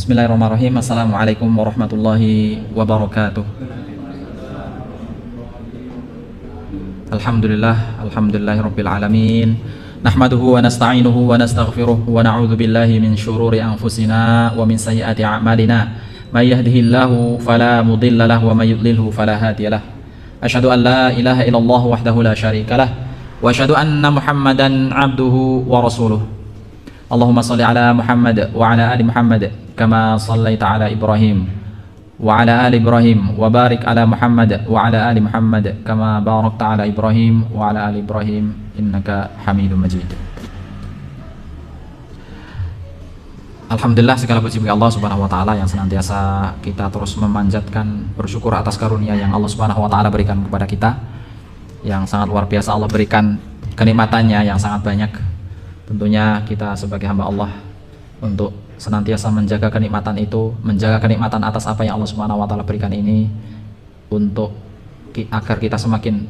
Bismillahirrahmanirrahim. Assalamualaikum warahmatullahi wabarakatuh. Alhamdulillahirabbil alamin. Nahmaduhu wa nasta'inuhu wa nastaghfiruh wa na'udzu billahi min syururi anfusina wa min sayyiati a'malina. May yahdihillahu fala mudilla lahu wa may yudlilhu fala hadiyalah. Asyhadu an la ilaha illallah wahdahu la syarikalah wa asyhadu anna Muhammadan 'abduhu wa rasuluh. Allahumma shalli ala Muhammad wa ala ali Muhammad kama shallaita ala Ibrahim wa ala ali Ibrahim wa barik ala Muhammad wa ala ali Muhammad kama barakta ala Ibrahim wa ala ali Ibrahim innaka Hamidum Majid. Alhamdulillah, segala puji bagi Allah Subhanahu wa taala yang senantiasa kita terus memanjatkan, bersyukur atas karunia yang Allah Subhanahu wa taala berikan kepada kita. Yang sangat luar biasa Allah berikan kenikmatannya yang sangat banyak. Tentunya kita sebagai hamba Allah untuk senantiasa menjaga kenikmatan itu, menjaga kenikmatan atas apa yang Allah Subhanahu wa taala berikan ini, untuk agar kita semakin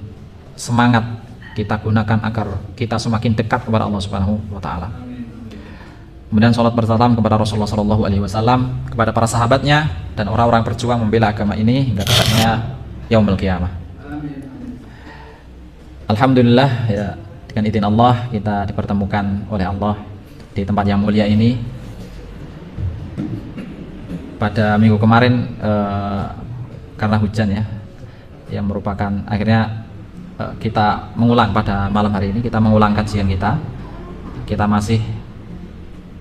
semangat kita gunakan agar kita semakin dekat kepada Allah Subhanahu wa taala. Kemudian salat bersalam kepada Rasulullah sallallahu alaihi wasallam, kepada para sahabatnya dan orang-orang berjuang membela agama ini hingga tegaknya yaumul qiyamah. Alhamdulillah, ya, dengan izin Allah kita dipertemukan oleh Allah di tempat yang mulia ini. Pada minggu kemarin karena hujan ya, yang merupakan akhirnya kita mengulang pada malam hari ini, kita mengulang kajian kita. Kita masih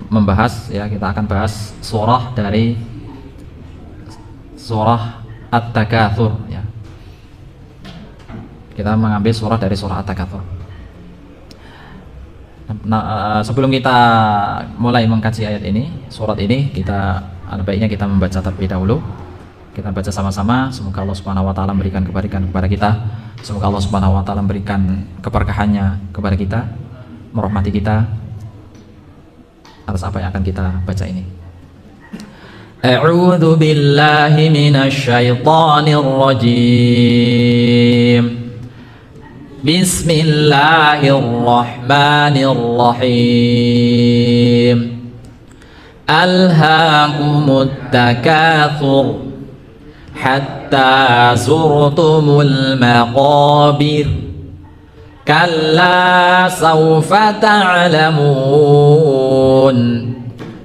membahas, ya, kita akan bahas surah dari surah At-Takatsur, ya. Kita mengambil surah dari surah At-Takatsur. Nah, sebelum kita mulai mengkaji ayat ini, surat ini, ada baiknya kita membaca terlebih dahulu. Kita baca sama-sama. Semoga Allah Subhanahu wa taala memberikan kebaikan kepada kita. Semoga Allah Subhanahu wa taala memberikan keberkahannya kepada kita, merahmati kita atas apa yang akan kita baca ini. A'udzu billahi minasy syaithanir rajim. Bismillahirrahmanirrahim. Alhaakumut takatsur hatta zurtumul maqabir. Kalla sawfa ta'lamun.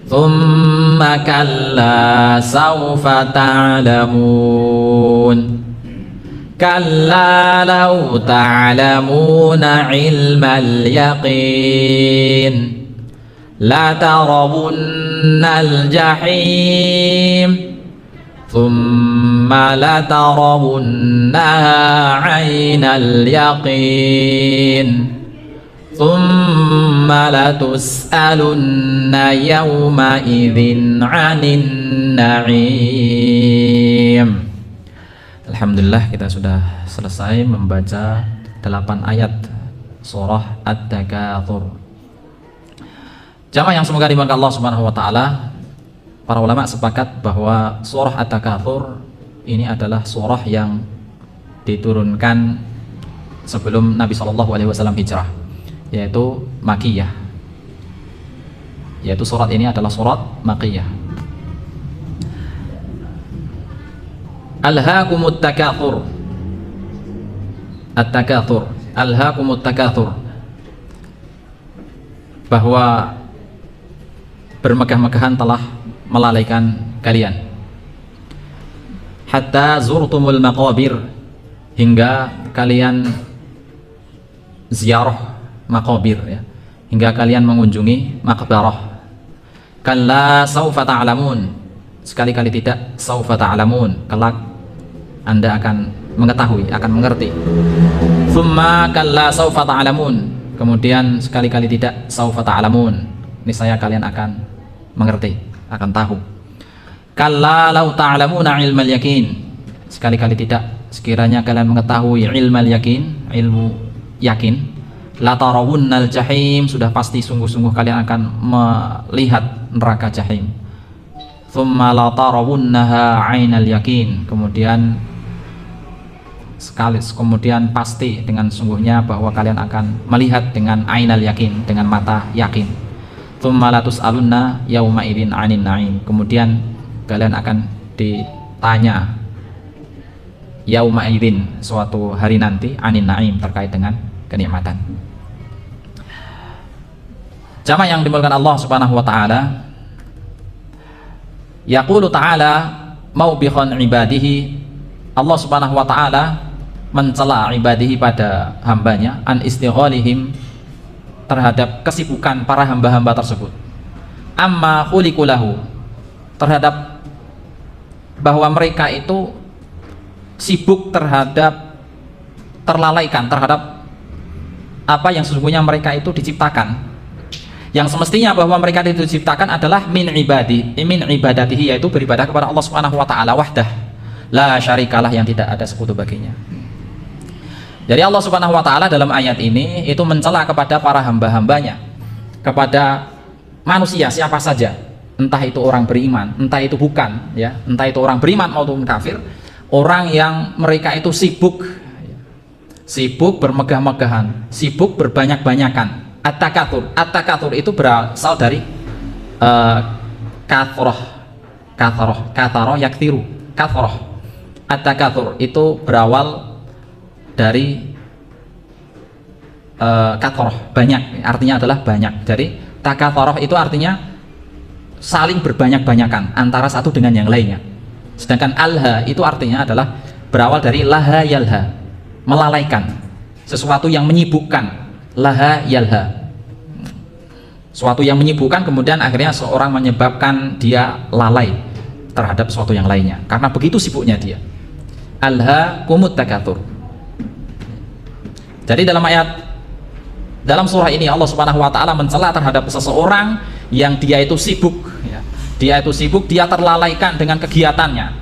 Thumma kalla sawfa ta'lamun. Kalla law ta'lamuna ilmal yaqin la tarawunnal jahim thumma la tarawunnaha 'ainal yaqin thumma la tus'alunna yawma idzin 'anin na'im. Alhamdulillah, kita sudah selesai membaca 8 ayat surah At-Takatsur. Jamaah yang semoga dimuliakan Allah Subhanahu wa taala, para ulama sepakat bahwa surah At-Takatsur ini adalah surah yang diturunkan sebelum Nabi sallallahu alaihi wasallam hijrah, yaitu Makkiyah. Yaitu surat ini adalah surat Makkiyah. Alhaakumut takatsur. At-takatsur, alhaakumut takatsur, bahwa bermegah-megahan telah melalaikan kalian. Hatta zurtumul maqabir, hingga kalian ziarah maqabir, ya, hingga kalian mengunjungi maqbarah. Kalla saufa ta'lamun, sekali-kali tidak, saufa ta'lamun, kelak Anda akan mengetahui, akan mengerti. Tsumma kalla saufa ta'lamun, kemudian sekali-kali tidak, saufa ta'lamun, niscaya kalian akan mengerti, akan tahu. Kalla law ta'lamuna ilmal yakin, sekali-kali tidak, sekiranya kalian mengetahui ilmal yakin, ilmu yakin, la tarawunnal jahim, sudah pasti sungguh-sungguh kalian akan melihat neraka jahim. Tsumma la tarawunnaha 'ainal yakin, kemudian pasti dengan sungguhnya bahwa kalian akan melihat dengan ainal yakin, dengan mata yakin. Tsumma la tus'alunna yauma idzin 'anin na'im, kemudian kalian akan ditanya yauma idzin, suatu hari nanti, anin naim, terkait dengan kenikmatan. Jamaah yang dimuliakan Allah Subhanahu wa taala, yaqulu ta'ala maubiqan ibadihi, Allah Subhanahu wa taala mencela ibadihi pada hambanya, an istighalihim, terhadap kesibukan para hamba-hamba tersebut, amma khuliqulahu, terhadap bahwa mereka itu sibuk terhadap, terlalaikan terhadap apa yang sesungguhnya mereka itu diciptakan, yang semestinya bahwa mereka itu diciptakan adalah min ibadatihi, yaitu beribadah kepada Allah Subhanahu wa taala wahdah la syarikalah, yang tidak ada sekutu baginya. Jadi Allah Subhanahu wa taala dalam ayat ini itu mencela kepada para hamba-hambanya, kepada manusia siapa saja, entah itu orang beriman, entah itu bukan, ya, entah itu orang beriman maupun kafir, orang yang mereka itu sibuk bermegah-megahan, sibuk berbanyak-banyakan. At-takatsur itu berasal dari kathroh yakthiru, kathroh. At-takatsur itu berawal dari kathroh, banyak, artinya adalah banyak. Jadi takatsoroh itu artinya saling berbanyak-banyakan antara satu dengan yang lainnya. Sedangkan alha itu artinya adalah berawal dari laha yalha, melalaikan, sesuatu yang menyibukkan. Laha yalha, suatu yang menyibukkan, kemudian akhirnya seorang menyebabkan dia lalai terhadap sesuatu yang lainnya karena begitu sibuknya dia. Alha kumut takatsur. Jadi dalam surah ini Allah Subhanahu wa taala mencela terhadap seseorang yang dia itu sibuk, ya. Dia terlalaikan dengan kegiatannya,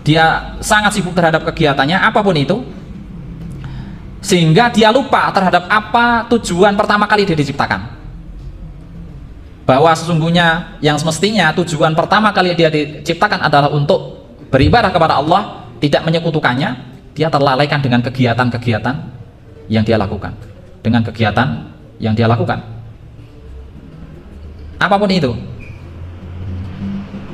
dia sangat sibuk terhadap kegiatannya apapun itu, sehingga dia lupa terhadap apa tujuan pertama kali dia diciptakan, bahwa sesungguhnya yang semestinya tujuan pertama kali dia diciptakan adalah untuk beribadah kepada Allah, tidak menyekutukannya. Dia terlalaikan dengan kegiatan-kegiatan yang dia lakukan, apapun itu.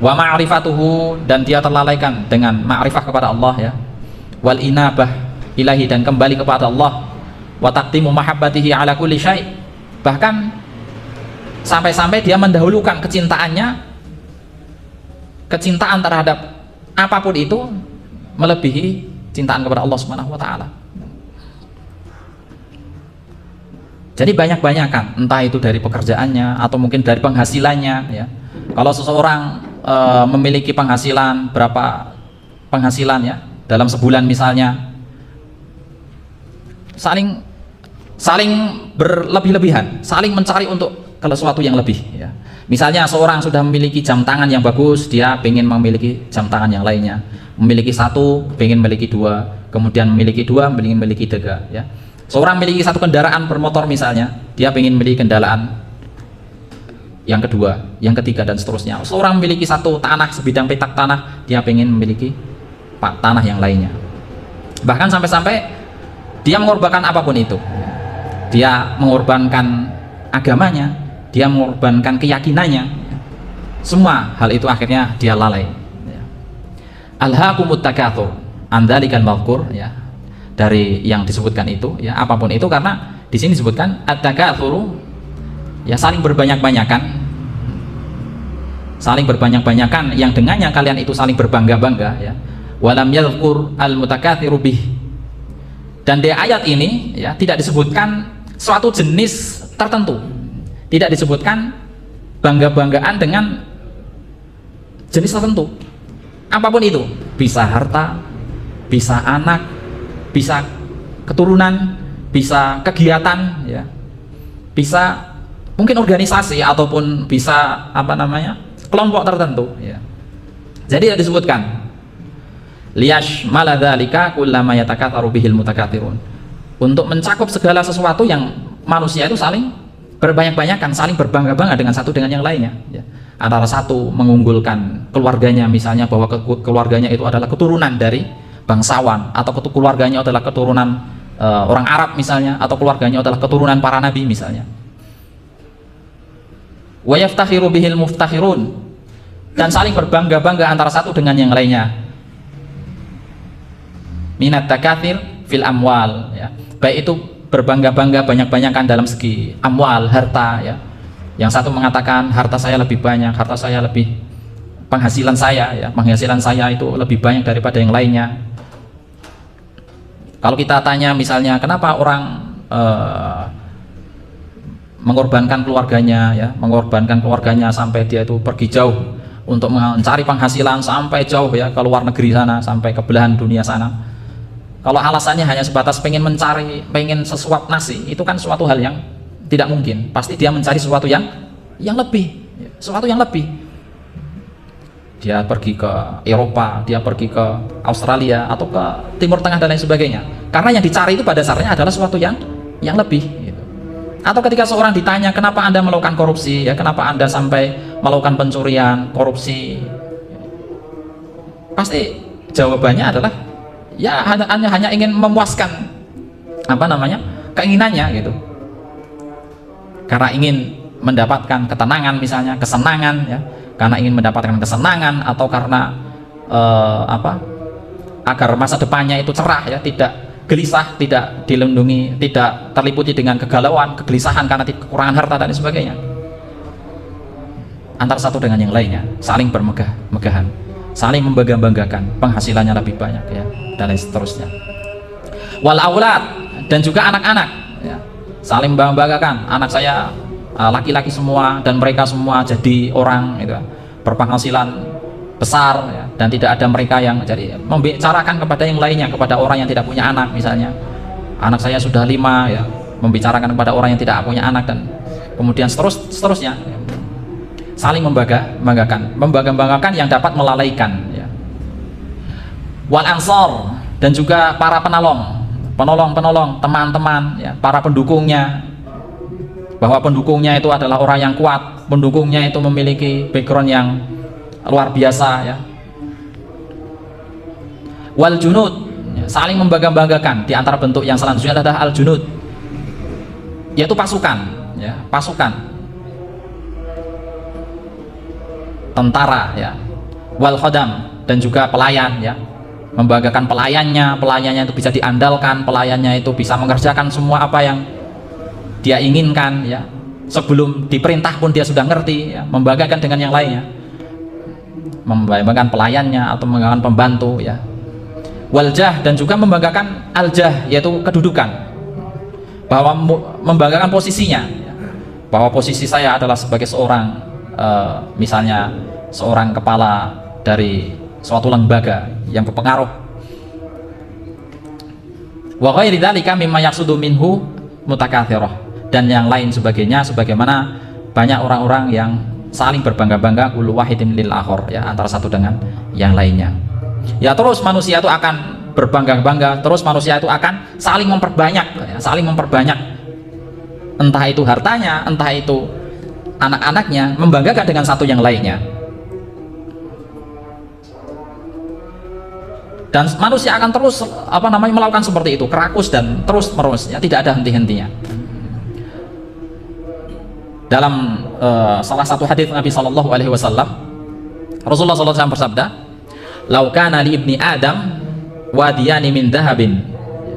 Wa ma'rifatuhu, dan dia terlalaikan dengan ma'rifah kepada Allah, ya. Wal inabah ilahi, dan kembali kepada Allah. Wa taqdimu mahabbatihi ala kulli syai', bahkan sampai-sampai dia mendahulukan kecintaan terhadap apapun itu melebihi cintaan kepada Allah Subhanahu wa taala. Jadi banyak-banyakan, entah itu dari pekerjaannya atau mungkin dari penghasilannya, ya. Kalau seseorang memiliki penghasilan, berapa penghasilan, ya, dalam sebulan misalnya, saling berlebih-lebihan, saling mencari untuk sesuatu yang lebih, ya. Misalnya seorang sudah memiliki jam tangan yang bagus, dia ingin memiliki jam tangan yang lainnya. Memiliki satu, ingin memiliki dua, kemudian memiliki dua, ingin memiliki tiga, ya. Seorang memiliki satu kendaraan bermotor misalnya, dia ingin memiliki kendaraan yang kedua, yang ketiga, dan seterusnya. Seorang memiliki satu tanah, sebidang petak tanah, dia ingin memiliki tanah yang lainnya. Bahkan sampai-sampai dia mengorbankan apapun itu. Dia mengorbankan agamanya, dia mengorbankan keyakinannya. Semua hal itu akhirnya dia lalai. Alhaakumut takatsur an dzalikal mazkur, ya, dari yang disebutkan itu, ya, apapun itu, karena di sini disebutkan at-takatsuru, ya, saling berbanyak-banyakan yang dengannya kalian itu saling berbangga-bangga, ya. Walam yadhkur al-mutakatsiru bih, dan di ayat ini, ya, tidak disebutkan suatu jenis tertentu, tidak disebutkan bangga-banggaan dengan jenis tertentu. Apapun itu, bisa harta, bisa anak, bisa keturunan, bisa kegiatan, ya, bisa mungkin organisasi, ataupun bisa kelompok tertentu, ya. Jadi tidak disebutkan liyashmala dzalika kullama yatakatsaru bihil mutakatsirun, untuk mencakup segala sesuatu yang manusia itu saling berbanyak-banyakan, saling berbangga-bangga dengan satu dengan yang lainnya, ya. Antara satu mengunggulkan keluarganya, misalnya bahwa keluarganya itu adalah keturunan dari bangsawan, atau keluarganya adalah keturunan orang Arab misalnya, atau keluarganya adalah keturunan para nabi misalnya. Wa yaftakhiru bihil muftakhirun, dan saling berbangga-bangga antara satu dengan yang lainnya. Minat takatsir fil amwal, ya. Baik itu berbangga-bangga banyak-banyakan dalam segi amwal, harta, ya. Yang satu mengatakan harta saya lebih banyak, harta saya lebih, penghasilan saya, ya, penghasilan saya itu lebih banyak daripada yang lainnya. Kalau kita tanya misalnya kenapa orang mengorbankan keluarganya, ya, mengorbankan keluarganya sampai dia itu pergi jauh untuk mencari penghasilan sampai jauh, ya, ke luar negeri sana, sampai ke belahan dunia sana. Kalau alasannya hanya sebatas pengen sesuap nasi, itu kan suatu hal yang tidak mungkin. Pasti dia mencari sesuatu yang lebih, sesuatu yang lebih. Dia pergi ke Eropa, dia pergi ke Australia atau ke Timur Tengah dan lain sebagainya. Karena yang dicari itu pada dasarnya adalah sesuatu yang lebih. Gitu. Atau ketika seorang ditanya kenapa Anda melakukan korupsi, ya, kenapa Anda sampai melakukan pencurian, korupsi, pasti jawabannya adalah ya hanya ingin memuaskan keinginannya gitu. Karena ingin mendapatkan ketenangan misalnya, kesenangan, ya. Karena ingin mendapatkan kesenangan atau karena agar masa depannya itu cerah, ya, tidak gelisah, tidak dilindungi, tidak terliputi dengan kegalauan, kegelisahan karena kekurangan harta dan sebagainya. Antara satu dengan yang lainnya saling bermegah-megahan, saling membangga-banggakan penghasilannya lebih banyak, ya, dan lain seterusnya. Wal aulad, dan juga anak-anak, ya, saling membanggakan anak saya laki-laki semua dan mereka semua jadi orang gitu, berpenghasilan besar, ya, dan tidak ada mereka yang jadi membicarakan kepada yang lainnya, kepada orang yang tidak punya anak misalnya, anak saya sudah 5, ya, membicarakan kepada orang yang tidak punya anak, dan kemudian seterusnya, ya. Saling membanggakan yang dapat melalaikan, ya. Wal ansor, dan juga para penolong, teman-teman, ya, para pendukungnya, bahwa pendukungnya itu adalah orang yang kuat, pendukungnya itu memiliki background yang luar biasa, ya. Wal junud, ya, saling membanggakan. Di antara bentuk yang selanjutnya adalah al junud, yaitu pasukan, ya, pasukan tentara, ya. Wal khodam, dan juga pelayan, ya, membanggakan pelayannya itu bisa diandalkan, pelayannya itu bisa mengerjakan semua apa yang dia inginkan, ya, sebelum diperintah pun dia sudah ngerti, ya, membanggakan dengan yang lainnya, membanggakan pelayannya atau membanggakan pembantu, ya. Waljah, dan juga membanggakan aljah, yaitu kedudukan, bahwa membanggakan posisinya, ya, bahwa posisi saya adalah sebagai seorang misalnya seorang kepala dari suatu lembaga yang berpengaruh. Wa ghairi dzalika mimma yaqsudu minhu mutakatsirah, dan yang lain sebagainya, sebagaimana banyak orang-orang yang saling berbangga-bangga ulu wahidin lil akhor, ya, antara satu dengan yang lainnya. Ya, terus manusia itu akan berbangga-bangga, terus manusia itu akan saling memperbanyak, ya, saling memperbanyak, entah itu hartanya, entah itu anak-anaknya, membanggakan dengan satu yang lainnya. Dan manusia akan terus melakukan seperti itu, kerakus dan terus menerus, ya, tidak ada henti-hentinya. Dalam salah satu hadis Nabi Shallallahu Alaihi Wasallam, Rasulullah SAW bersabda, "Lau kana li ibni Adam wadiyani min dahabin."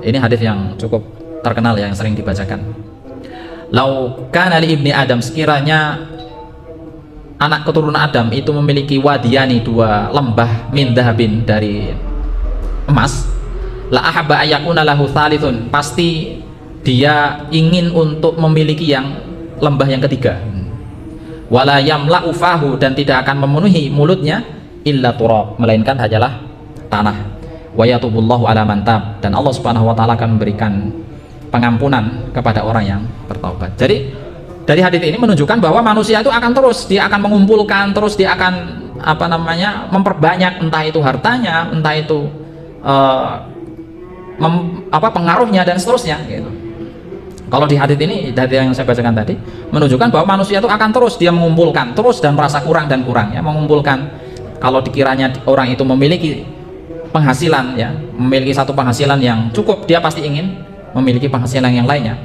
Ini hadis yang cukup terkenal, yang sering dibacakan. Lau kana li ibni Adam, sekiranya anak keturunan Adam itu memiliki wadiyani, 2 lembah, min dahabin, dari emas, la ahabba ayakuna lahu thalithun, pasti dia ingin untuk memiliki yang lembah yang ketiga. Wala yamla'u fahu, dan tidak akan memenuhi mulutnya illa turab, melainkan hanyalah tanah. Wa yatubullahu ala man tab, dan Allah Subhanahu wa taala akan memberikan pengampunan kepada orang yang bertaubat. Jadi dari hadis ini menunjukkan bahwa manusia itu akan terus, dia akan mengumpulkan, terus dia akan memperbanyak, entah itu hartanya, entah itu pengaruhnya dan seterusnya, gitu. Kalau di hadis ini, dari yang saya bacakan tadi, menunjukkan bahwa manusia itu akan terus dia mengumpulkan, terus, dan merasa kurang dan kurang, ya, mengumpulkan. Kalau dikiranya orang itu memiliki penghasilan, ya, memiliki satu penghasilan yang cukup, dia pasti ingin memiliki penghasilan yang lainnya.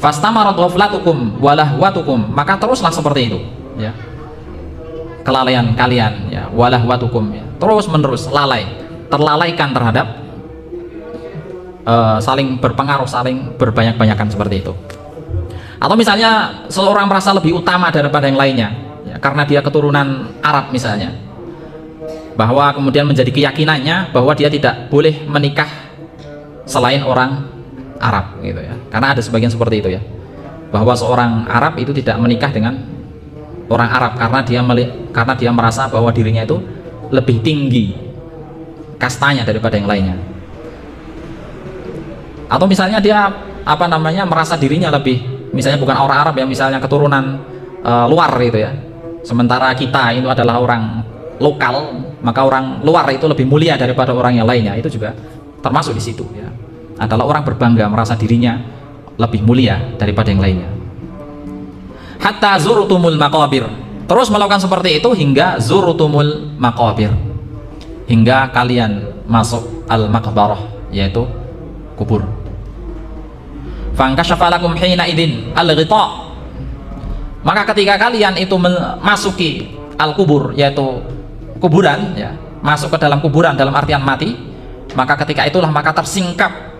Fastamarat ghaflatukum walahwatukum, maka teruslah seperti itu ya, kelalaian kalian ya, walahwatukum ya, terus menerus lalai, terlalaikan terhadap saling berpengaruh, saling berbanyak-banyakan seperti itu. Atau misalnya seorang merasa lebih utama daripada yang lainnya ya, karena dia keturunan Arab misalnya, bahwa kemudian menjadi keyakinannya bahwa dia tidak boleh menikah selain orang Arab gitu ya, karena ada sebagian seperti itu ya, bahwa seorang Arab itu tidak menikah dengan orang Arab karena dia merasa bahwa dirinya itu lebih tinggi kastanya daripada yang lainnya. Atau misalnya dia merasa dirinya lebih, misalnya bukan orang Arab ya, misalnya keturunan luar gitu ya, sementara kita itu adalah orang lokal, maka orang luar itu lebih mulia daripada orang yang lainnya. Itu juga termasuk di situ ya, adalah orang berbangga merasa dirinya lebih mulia daripada yang lainnya. Hatta zurtumul maqabir, terus melakukan seperti itu hingga zurtumul maqabir, hingga kalian masuk al maqbarah, yaitu kubur. Fangkashafa lakum hina idin al ghita, maka ketika kalian itu memasuki al kubur, yaitu kuburan ya, masuk ke dalam kuburan dalam artian mati, maka ketika itulah maka tersingkap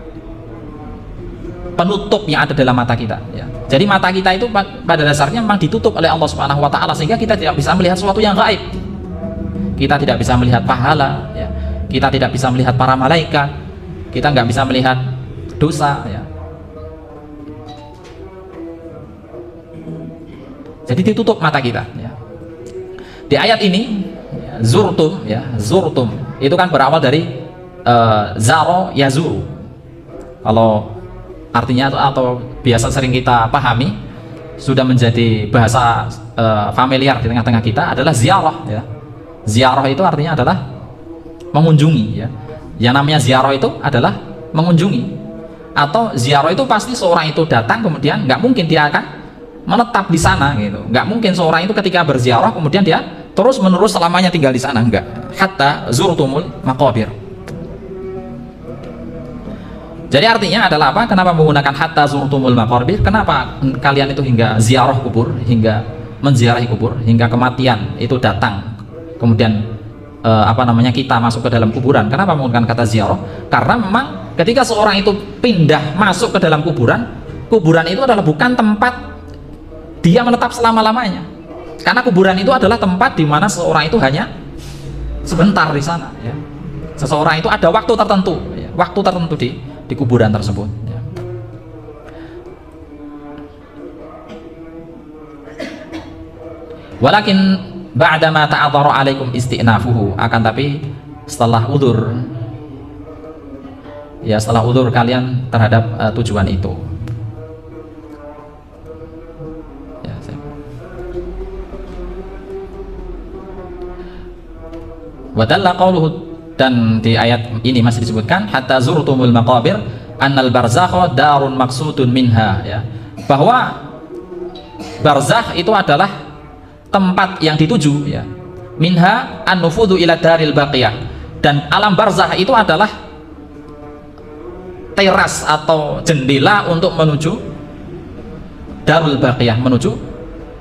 penutup yang ada dalam mata kita ya. Jadi mata kita itu pada dasarnya memang ditutup oleh Allah Subhanahu wa taala, sehingga kita tidak bisa melihat sesuatu yang gaib. Kita tidak bisa melihat pahala ya. Kita tidak bisa melihat para malaikat. Kita nggak bisa melihat dosa ya. Jadi ditutup mata kita ya. Di ayat ini ya, zurtum itu kan berawal dari zaro yazuru. Kalau artinya atau biasa sering kita pahami, sudah menjadi bahasa familiar di tengah-tengah kita adalah ziarah ya. Ziarah itu artinya adalah mengunjungi ya. Yang namanya ziarah itu adalah mengunjungi, atau ziarah itu pasti seorang itu datang kemudian nggak mungkin dia akan menetap di sana gitu. Nggak mungkin seorang itu ketika berziarah kemudian dia terus menerus selamanya tinggal di sana, enggak. Hatta zurtumul maqabir. Jadi artinya adalah apa? Kenapa menggunakan hatta zurtumul maqabir? Kenapa kalian itu hingga ziarah kubur, hingga menziarahi kubur, hingga kematian itu datang, kemudian kita masuk ke dalam kuburan? Kenapa menggunakan kata ziarah? Karena memang ketika seorang itu pindah masuk ke dalam kuburan, kuburan itu adalah bukan tempat dia menetap selama-lamanya. Karena kuburan itu adalah tempat di mana seorang itu hanya sebentar di sana ya. Seseorang itu ada waktu tertentu ya, waktu tertentu di kuburan tersebut ya. Walakin ba'dama ta'adzara 'alaikum isti'nafuhu, akan tapi setelah udzur ya, setelah udzur kalian terhadap tujuan itu. Wadalla qauluhu, dan di ayat ini masih disebutkan hatta zurtumul maqabir annal barzakha darun maqsudun minha ya, bahwa barzakh itu adalah tempat yang dituju ya, minha an-nufudu ila daril baqiyah, dan alam barzakh itu adalah teras atau jendela untuk menuju darul baqiyah, menuju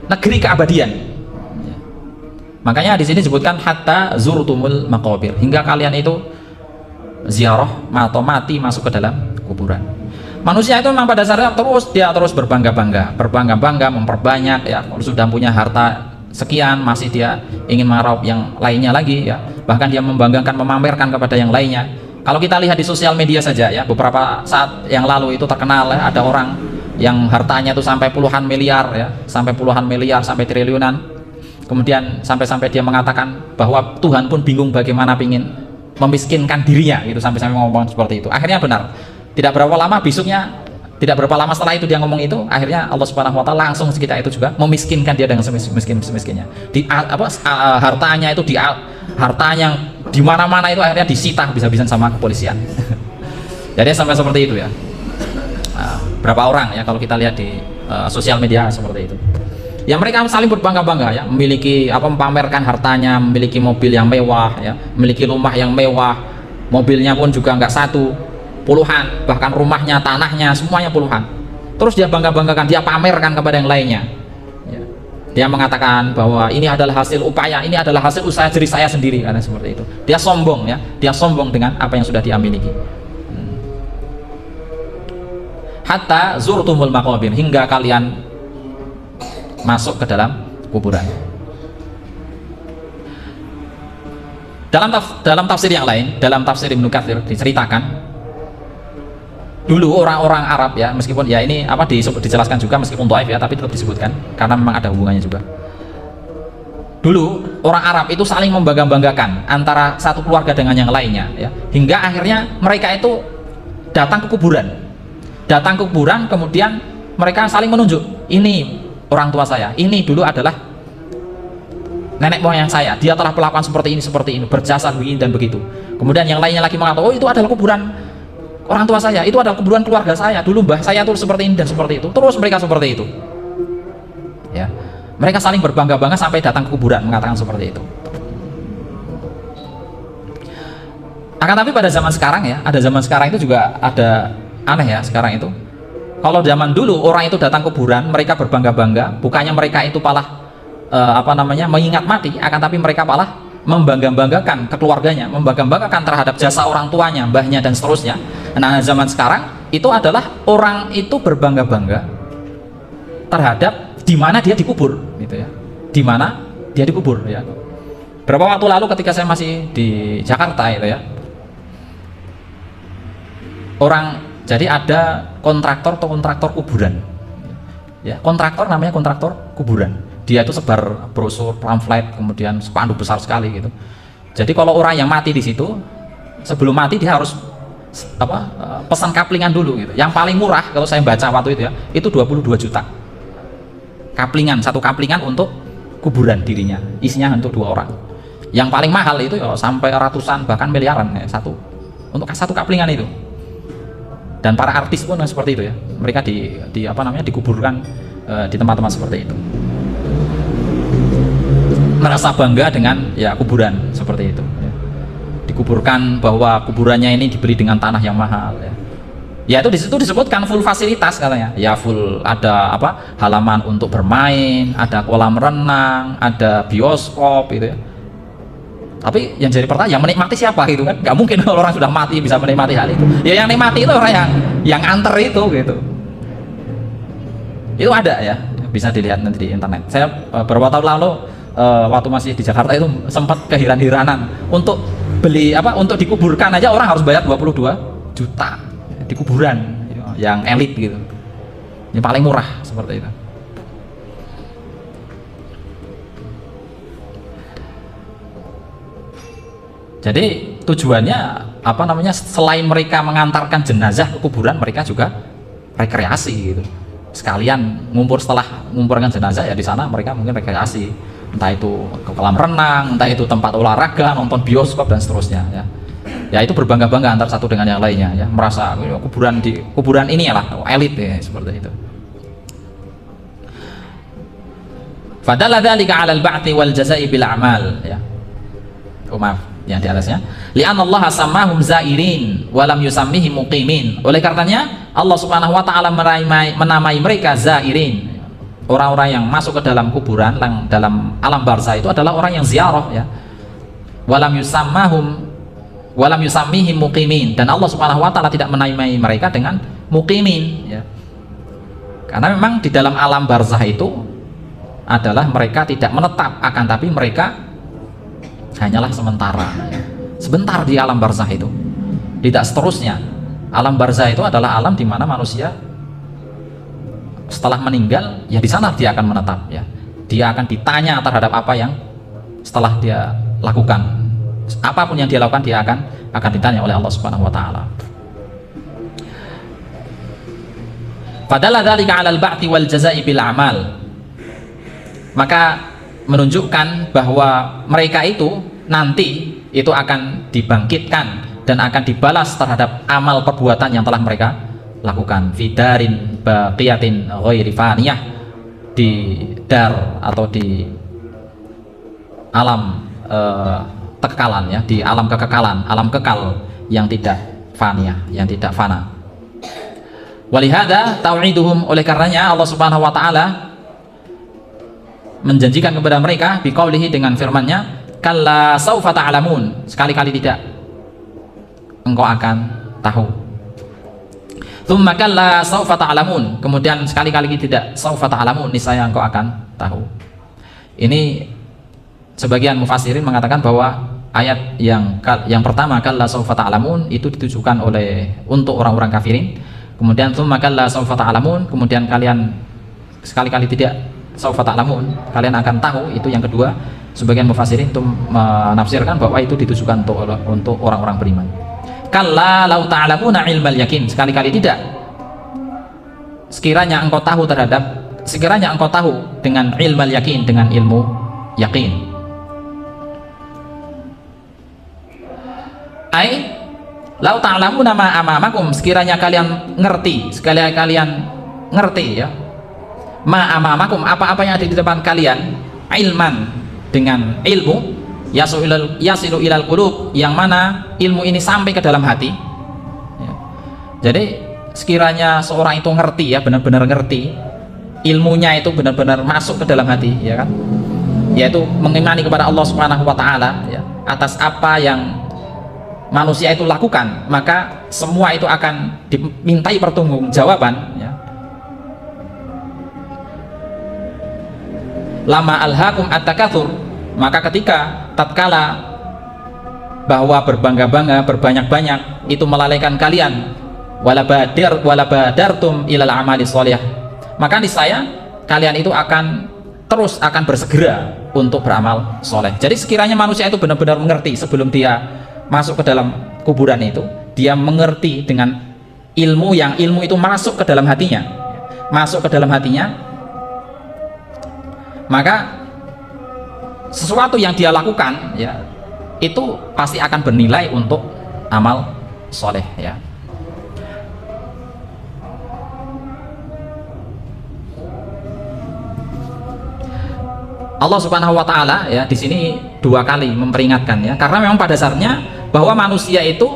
negeri keabadian. Makanya di sini disebutkan hatta zurtumul maqabir, hingga kalian itu ziarah atau mati masuk ke dalam kuburan. Manusia itu memang pada dasarnya terus berbangga-bangga, memperbanyak ya. Kalau sudah punya harta sekian, masih dia ingin meraup yang lainnya lagi ya. Bahkan dia membanggakan, memamerkan kepada yang lainnya. Kalau kita lihat di sosial media saja ya, beberapa saat yang lalu itu terkenal ya, ada orang yang hartanya itu sampai puluhan miliar ya, sampai triliunan. Kemudian sampai dia mengatakan bahwa Tuhan pun bingung bagaimana pingin memiskinkan dirinya gitu, sampai ngomong seperti itu. Akhirnya benar, tidak berapa lama setelah itu dia ngomong itu, akhirnya Allah Subhanahu wa taala langsung kita itu juga memiskinkan dia dengan semiskinnya. Hartanya di mana-mana itu akhirnya disita habis-habisan sama kepolisian. Jadi sampai seperti itu ya. Berapa orang ya kalau kita lihat di sosial media seperti itu. Ya mereka saling berbangga-bangga ya, memiliki memamerkan hartanya, memiliki mobil yang mewah ya, memiliki rumah yang mewah, mobilnya pun juga nggak satu, puluhan, bahkan rumahnya, tanahnya semuanya puluhan. terus dia bangga-banggakan, dia pamerkan kepada yang lainnya. Ya. Dia mengatakan bahwa ini adalah hasil upaya, ini adalah hasil usaha jerih saya sendiri, karena seperti itu. Dia sombong ya, dia sombong dengan apa yang sudah dia miliki. Hatta zurtumul maqabir, hingga kalian masuk ke dalam kuburan. Dalam tafsir yang lain, dalam tafsir Ibnu Katsir diceritakan dulu orang-orang Arab ya, meskipun ya ini apa dijelaskan juga meskipun dhaif ya, tapi tetap disebutkan karena memang ada hubungannya juga. Dulu orang Arab itu saling membangga-banggakan antara satu keluarga dengan yang lainnya ya, hingga akhirnya mereka itu datang ke kuburan. Datang ke kuburan, kemudian mereka saling menunjuk, ini orang tua saya, ini dulu adalah nenek moyang saya, dia telah melakukan seperti ini, berjasa begini dan begitu. Kemudian yang lainnya lagi mengatakan, oh itu adalah kuburan orang tua saya, itu adalah kuburan keluarga saya, dulu mbah saya tuh seperti ini dan seperti itu. Terus mereka seperti itu ya, mereka saling berbangga-bangga sampai datang ke kuburan mengatakan seperti itu. Akan tapi pada zaman sekarang ya, ada zaman sekarang itu juga ada aneh ya sekarang itu. Kalau zaman dulu orang itu datang ke kuburan, mereka berbangga-bangga, bukannya mereka itu malah mengingat mati, akan tapi mereka malah membangga-banggakan ke keluarganya, membangga-banggakan terhadap jasa orang tuanya, mbahnya dan seterusnya. Nah, zaman sekarang itu adalah orang itu berbangga-bangga terhadap di mana dia dikubur, gitu ya. Di mana dia dikubur ya. Berapa waktu lalu ketika saya masih di Jakarta itu ya, jadi ada kontraktor kuburan. Ya, kontraktor namanya kontraktor kuburan. Dia itu sebar brosur, pamflet, kemudian spanduk besar sekali gitu. Jadi kalau orang yang mati di situ, sebelum mati dia harus pesan kaplingan dulu gitu. Yang paling murah kalau saya baca waktu itu ya, itu 22 juta. Kaplingan, satu kaplingan untuk kuburan dirinya, isinya untuk 2 orang. Yang paling mahal itu ya sampai ratusan bahkan miliaran ya, untuk satu kaplingan itu. Dan para artis pun seperti itu ya, mereka dikuburkan di tempat-tempat seperti itu, merasa bangga dengan ya kuburan seperti itu ya. Dikuburkan bahwa kuburannya ini dibeli dengan tanah yang mahal ya. Ya itu disitu disebutkan full fasilitas katanya ya, full ada halaman untuk bermain, ada kolam renang, ada bioskop gitu ya. Tapi yang jadi pertanyaan, yang menikmati siapa gitu kan? Nggak mungkin kalau orang sudah mati bisa menikmati hal itu. Ya yang nikmati itu orang yang anter itu gitu. Itu ada ya, bisa dilihat nanti di internet. Saya beberapa tahun lalu waktu masih di Jakarta itu sempat kehiran-hiranan untuk beli untuk dikuburkan aja orang harus bayar 22 juta di kuburan yang elit gitu. Yang paling murah seperti itu. Jadi tujuannya selain mereka mengantarkan jenazah ke kuburan, mereka juga rekreasi gitu. Sekalian setelah mengumpulkan jenazah ya di sana mereka mungkin rekreasi, entah itu ke kolam renang, entah itu tempat olahraga, nonton bioskop dan seterusnya ya. Ya itu berbangga-bangga antara satu dengan yang lainnya ya, merasa kuburan ini lah elit ya, seperti itu. Fadalla dzalika 'alal ba'ti wal jazaa'i bil a'mal ya. Maaf yang di atasnya, li'annallaha sammahum zairin wa lam yusammihim muqimin. Oleh karenanya Allah Subhanahu wa taala menamai mereka zairin, orang-orang yang masuk ke dalam kuburan, dalam alam barzah itu adalah orang yang ziarah ya. Wa lam yusammihim muqimin, dan Allah Subhanahu wa taala tidak menamai mereka dengan muqimin ya. Karena memang di dalam alam barzah itu adalah mereka tidak menetap, akan tapi mereka hanyalah sementara ya. Sebentar di alam barzah itu, tidak seterusnya. Alam barzah itu adalah alam di mana manusia setelah meninggal ya di sana dia akan menetap ya. Dia akan ditanya terhadap apa yang setelah dia lakukan, apapun yang dia lakukan dia akan ditanya oleh Allah Subhanahu wa taala. Fadalla dzalika 'alal ba'ti wal jazaa'i bil a'mal. Maka menunjukkan bahwa mereka itu nanti itu akan dibangkitkan dan akan dibalas terhadap amal perbuatan yang telah mereka lakukan, fidarin baqiyatin ghairi faniyah, di dar atau di alam kekekalan ya, di alam kekekalan, alam kekal yang tidak faniyah, yang tidak fana. Walihada tau'iduhum, oleh karenanya Allah Subhanahu wa taala menjanjikan kepada mereka biqaulihi, dengan firman-Nya, kalla saufa ta'lamun, sekali-kali tidak engkau akan tahu. Tsumma kalla saufa ta'lamun, kemudian sekali-kali tidak, saufa ta'lamun, niscaya engkau akan tahu. Ini sebagian mufassirin mengatakan bahwa ayat yang pertama kalla saufa ta'lamun itu ditujukan untuk orang-orang kafirin. Kemudian tsumma kalla saufa ta'lamun, kemudian kalian sekali-kali tidak, saufa ta'lamun, kalian akan tahu, itu yang kedua. Sebagian mufassirin itu menafsirkan bahwa itu ditujukan untuk orang-orang beriman. Kalla lau ta'lamuna ilmal yakin, sekali-kali tidak, sekiranya engkau tahu dengan ilmal yakin, dengan ilmu yakin. Ai lau ta'lamuna ma amamakum, sekiranya kalian ngerti ya, ma amamakum, apa-apa yang ada di depan kalian, ilman, dengan ilmu, yasilu ilal qulub, yang mana ilmu ini sampai ke dalam hati ya. Jadi sekiranya seorang itu ngerti ya, benar-benar ngerti, ilmunya itu benar-benar masuk ke dalam hati ya kan, yaitu mengimani kepada Allah Subhanahu wa taala ya, atas apa yang manusia itu lakukan, maka semua itu akan dimintai pertanggungjawaban ya. Lama alhaqum at-takatsur, maka ketika tatkala bahwa berbangga-bangga, berbanyak-banyak itu melalaikan kalian, wala badartum ilal amali sholih, maka niscaya kalian itu akan bersegera untuk beramal soleh. Jadi sekiranya manusia itu benar-benar mengerti sebelum dia masuk ke dalam kuburan itu, dia mengerti dengan ilmu itu masuk ke dalam hatinya, maka sesuatu yang dia lakukan ya, itu pasti akan bernilai untuk amal soleh ya. Allah Subhanahu wa taala ya di sini dua kali memperingatkan ya, karena memang pada dasarnya bahwa manusia itu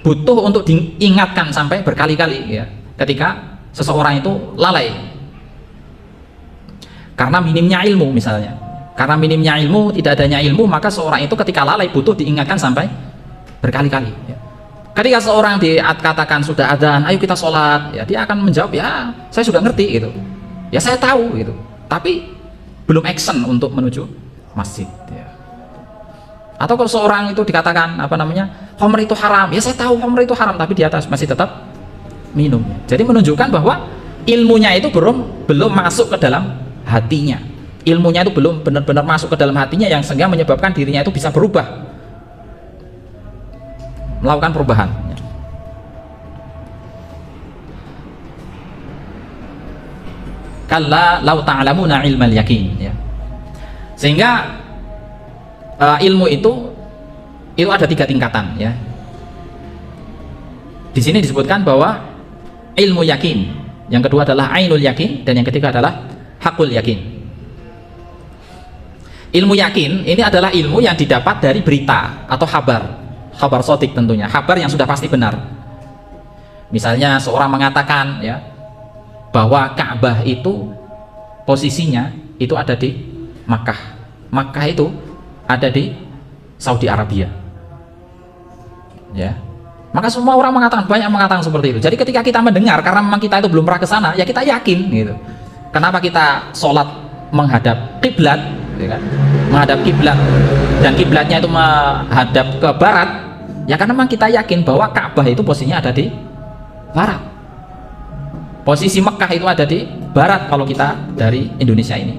butuh untuk diingatkan sampai berkali-kali ya, ketika seseorang itu lalai karena minimnya ilmu misalnya. Karena minimnya ilmu, tidak adanya ilmu, maka seorang itu ketika lalai butuh diingatkan sampai berkali-kali ya. Ketika seorang dikatakan sudah adzan, ayo kita sholat ya, dia akan menjawab, ya saya sudah ngerti gitu, ya saya tahu gitu, tapi belum action untuk menuju masjid ya. Atau kalau seorang itu dikatakan khamr itu haram, ya saya tahu khamr itu haram, tapi di atas masih tetap minum. Jadi menunjukkan bahwa ilmunya itu belum masuk ke dalam hatinya, ilmunya itu belum benar-benar masuk ke dalam hatinya, yang sehingga menyebabkan dirinya itu bisa berubah, melakukan perubahan ya. Kalla lau ta'lamuna ilmal yakin ya. Sehingga ilmu itu ada 3 tingkatan ya. Di sini disebutkan bahwa ilmu yakin, yang kedua adalah ainul yakin, dan yang ketiga adalah hakul yakin. Ilmu yakin ini adalah ilmu yang didapat dari berita atau kabar shadiq, tentunya kabar yang sudah pasti benar. Misalnya seorang mengatakan ya bahwa Ka'bah itu posisinya itu ada di Makkah itu ada di Saudi Arabia ya, maka semua orang banyak mengatakan seperti itu. Jadi ketika kita mendengar, karena memang kita itu belum pernah ke sana ya, kita yakin gitu. Kenapa kita sholat menghadap kiblat ya kan? Menghadap kiblat, dan kiblatnya itu menghadap ke barat ya, karena memang kita yakin bahwa Ka'bah itu posisinya ada di barat, posisi Mekah itu ada di barat kalau kita dari Indonesia ini,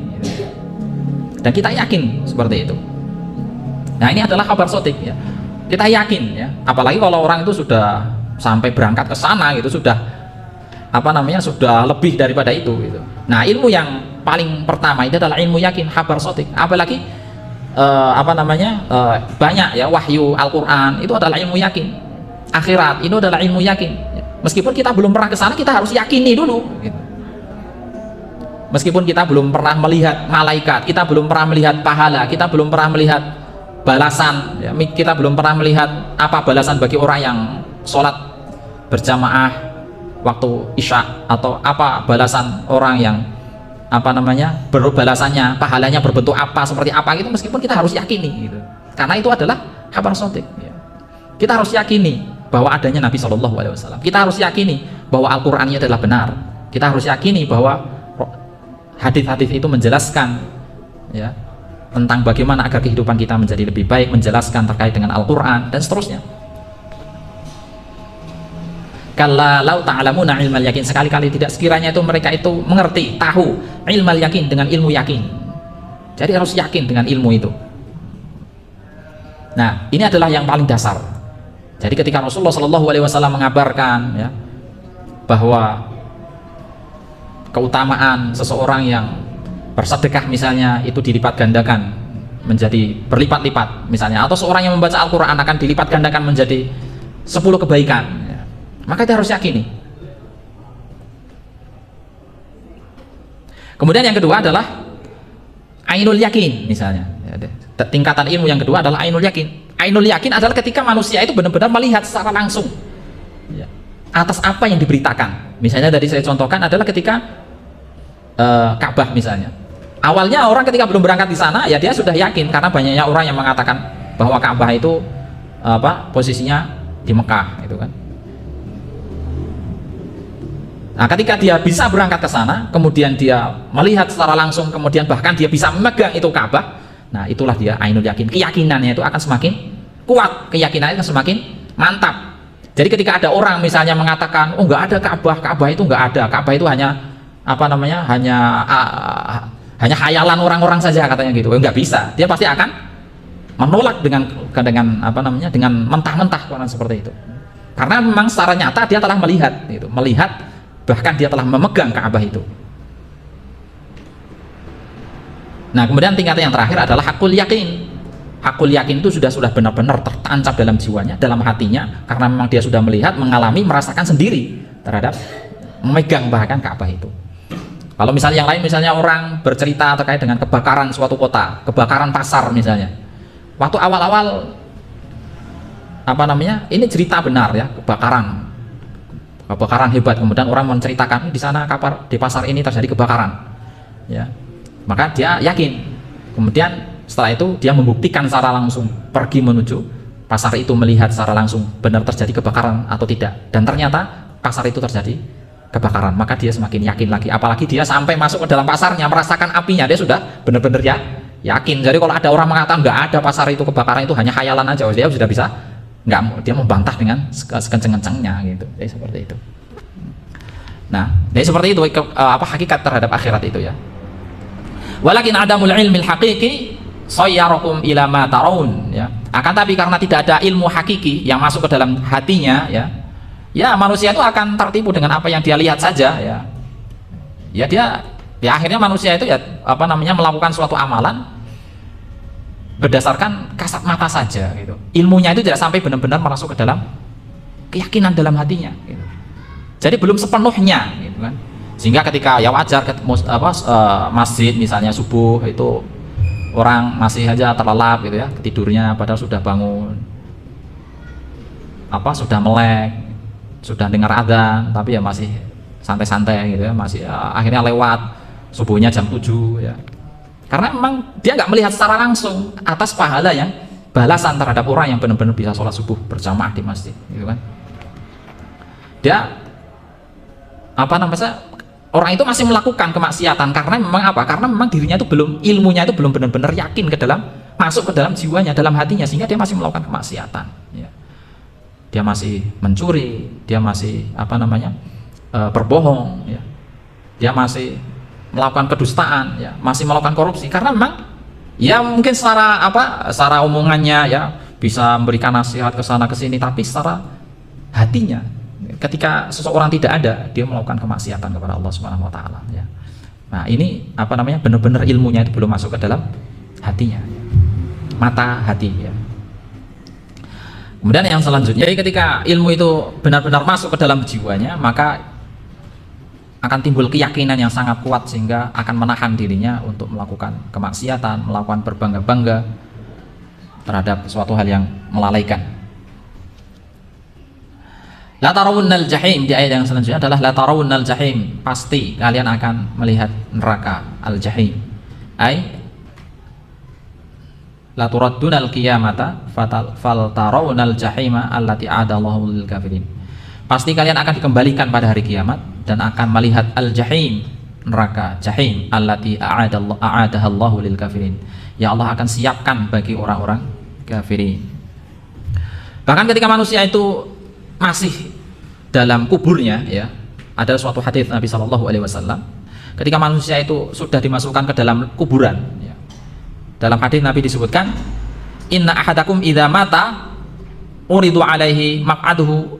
dan kita yakin seperti itu. Nah ini adalah kabar shadiq ya, kita yakin ya. Apalagi kalau orang itu sudah sampai berangkat ke sana gitu, sudah sudah lebih daripada itu gitu. Nah ilmu yang paling pertama itu adalah ilmu yakin, kabar shadiq. Apalagi banyak ya wahyu Al-Quran itu adalah ilmu yakin. Akhirat itu adalah ilmu yakin. Meskipun kita belum pernah ke sana, kita harus yakini dulu gitu. Meskipun kita belum pernah melihat malaikat, kita belum pernah melihat pahala, kita belum pernah melihat balasan ya, kita belum pernah melihat apa balasan bagi orang yang sholat berjamaah waktu isya, atau apa balasan orang yang apa namanya balasannya, pahalanya berbentuk apa, seperti apa gitu, meskipun kita harus yakini gitu. Karena itu adalah kabar sodik ya. Kita harus yakini bahwa adanya Nabi Shallallahu Alaihi Wasallam. Kita harus yakini bahwa Al-Qur'annya adalah benar. Kita harus yakini bahwa hadis-hadis itu menjelaskan ya tentang bagaimana agar kehidupan kita menjadi lebih baik, menjelaskan terkait dengan Al-Qur'an dan seterusnya. Kalla lau ta'lamuna ilmal yakin, sekali-kali tidak, sekiranya itu mereka itu mengerti, tahu ilmal yakin dengan ilmu yakin. Jadi harus yakin dengan ilmu itu. Nah, ini adalah yang paling dasar. Jadi ketika Rasulullah Shallallahu Alaihi Wasallam mengabarkan ya bahwa keutamaan seseorang yang bersedekah misalnya itu dilipat gandakan menjadi berlipat-lipat misalnya, atau seorang yang membaca Al-Quran akan dilipat gandakan menjadi 10 kebaikan ya. Maka kita harus yakini. Kemudian yang kedua adalah ainul yakin misalnya ya, tingkatan ilmu yang kedua adalah ainul yakin. Ainul yakin adalah ketika manusia itu benar-benar melihat secara langsung ya, atas apa yang diberitakan. Misalnya tadi saya contohkan adalah ketika Ka'bah misalnya. Awalnya orang ketika belum berangkat di sana ya dia sudah yakin, karena banyaknya orang yang mengatakan bahwa Ka'bah itu posisinya di Mekah itu kan. Nah, ketika dia bisa berangkat ke sana, kemudian dia melihat secara langsung, kemudian bahkan dia bisa memegang itu Ka'bah, nah itulah dia ainul yakin. Keyakinannya itu akan semakin kuat, keyakinannya akan semakin mantap. Jadi ketika ada orang misalnya mengatakan, oh nggak ada Ka'bah, Ka'bah itu nggak ada, Ka'bah itu hanya apa namanya, hanya khayalan orang-orang saja katanya gitu, nggak bisa. Dia pasti akan menolak dengan apa namanya, dengan mentah-mentah seperti itu. Karena memang secara nyata dia telah melihat, gitu, melihat. Bahkan dia telah memegang Ka'bah itu. Nah, kemudian tingkatan yang terakhir adalah hakul yakin. Hakul yakin itu sudah benar-benar tertancap dalam jiwanya, dalam hatinya, karena memang dia sudah melihat, mengalami, merasakan sendiri terhadap memegang bahkan Ka'bah itu. Kalau misalnya yang lain, misalnya orang bercerita terkait dengan kebakaran suatu kota, kebakaran pasar misalnya. Waktu awal-awal apa namanya? Ini cerita benar ya, kebakaran hebat, kemudian orang menceritakan di sana di pasar ini terjadi kebakaran ya, maka dia yakin. Kemudian setelah itu dia membuktikan secara langsung, pergi menuju pasar itu, melihat secara langsung benar terjadi kebakaran atau tidak, dan ternyata pasar itu terjadi kebakaran, maka dia semakin yakin lagi. Apalagi dia sampai masuk ke dalam pasarnya, merasakan apinya, dia sudah benar-benar ya yakin. Jadi kalau ada orang mengatakan nggak ada pasar itu kebakaran, itu hanya khayalan aja, dia sudah bisa dia membantah dengan sekenceng-kencengnya gitu. Jadi seperti itu. Nah, jadi seperti itu hakikat terhadap akhirat itu ya. Walakin adamul ilmil haqiqi sayyarakum ila ma tarawun ya. Akan tapi karena tidak ada ilmu hakiki yang masuk ke dalam hatinya ya manusia itu akan tertipu dengan apa yang dia lihat saja ya. Ya akhirnya manusia itu ya apa namanya, melakukan suatu amalan berdasarkan kasat mata saja gitu. Ilmunya itu tidak sampai benar-benar masuk ke dalam keyakinan dalam hatinya gitu. Jadi belum sepenuhnya gitu kan. Sehingga ketika ya wajar masjid misalnya subuh itu orang masih aja terlelap gitu ya, tidurnya padahal sudah bangun, sudah melek, sudah dengar adzan, tapi ya masih santai-santai gitu ya, masih akhirnya lewat subuhnya jam 7 ya. Karena memang dia nggak melihat secara langsung atas pahala yang balasan terhadap orang yang benar-benar bisa sholat subuh berjamaah di masjid, gitu kan? Dia orang itu masih melakukan kemaksiatan karena memang Karena memang dirinya itu ilmunya itu belum benar-benar yakin masuk ke dalam jiwanya, dalam hatinya, sehingga dia masih melakukan kemaksiatan. Ya. Dia masih mencuri, dia masih berbohong, ya. Dia masih melakukan kedustaan ya, masih melakukan korupsi, karena memang ya mungkin secara omongannya ya bisa memberikan nasihat ke sana ke sini, tapi secara hatinya ketika seseorang tidak ada, dia melakukan kemaksiatan kepada Allah Subhanahu wa taala ya. Nah, ini benar-benar ilmunya itu belum masuk ke dalam hatinya ya. Mata hati ya. Kemudian yang selanjutnya, jadi ketika ilmu itu benar-benar masuk ke dalam jiwanya, maka akan timbul keyakinan yang sangat kuat sehingga akan menahan dirinya untuk melakukan kemaksiatan, melakukan berbangga-bangga terhadap suatu hal yang melalaikan. La tarawunnal jahim, di ayat yang selanjutnya adalah la tarawunnal jahim, pasti kalian akan melihat neraka al-jahim. Ai la turaddunal qiyamata fal tarawunnal jahima allati a'adallahu lil kafirin. Pasti kalian akan dikembalikan pada hari kiamat dan akan melihat al-jahim, neraka jahim allati a'adahallahu lil kafirin. Ya Allah akan siapkan bagi orang-orang kafirin. Bahkan ketika manusia itu masih dalam kuburnya, ya, ada suatu hadis Nabi Shallallahu Alaihi Wasallam, ketika manusia itu sudah dimasukkan ke dalam kuburan, ya, dalam hadis Nabi disebutkan, inna ahadakum idza mata uridu alaihi maq'aduhu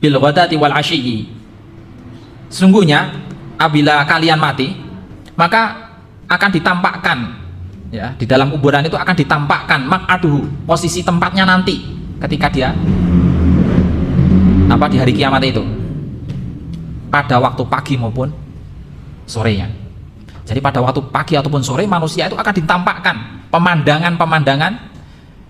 bil ghadati wal ashiyyi. Sungguhnya apabila kalian mati, maka akan ditampakkan, ya, di dalam kuburan itu akan ditampakkan maq'aduhu, posisi tempatnya nanti ketika dia di hari kiamat itu, pada waktu pagi maupun sorenya. Jadi pada waktu pagi ataupun sore manusia itu akan ditampakkan pemandangan-pemandangan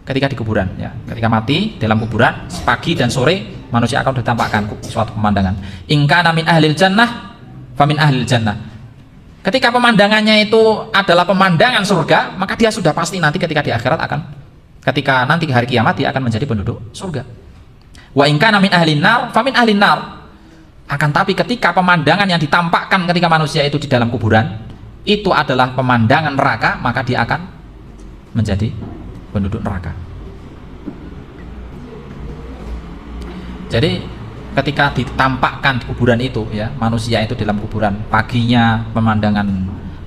ketika di kuburan, ya. Ketika mati dalam kuburan, pagi dan sore manusia akan ditampakkan suatu pemandangan. In kana min ahlil jannah famin ahlil jannah. Ketika pemandangannya itu adalah pemandangan surga, maka dia sudah pasti nanti ketika di akhirat ketika nanti hari kiamat dia akan menjadi penduduk surga. Wa in kana min ahlin nar famin ahlin nar. Akan tapi ketika pemandangan yang ditampakkan ketika manusia itu di dalam kuburan itu adalah pemandangan neraka, maka dia akan menjadi penduduk neraka. Jadi ketika ditampakkan di kuburan itu, ya, manusia itu dalam kuburan, paginya pemandangan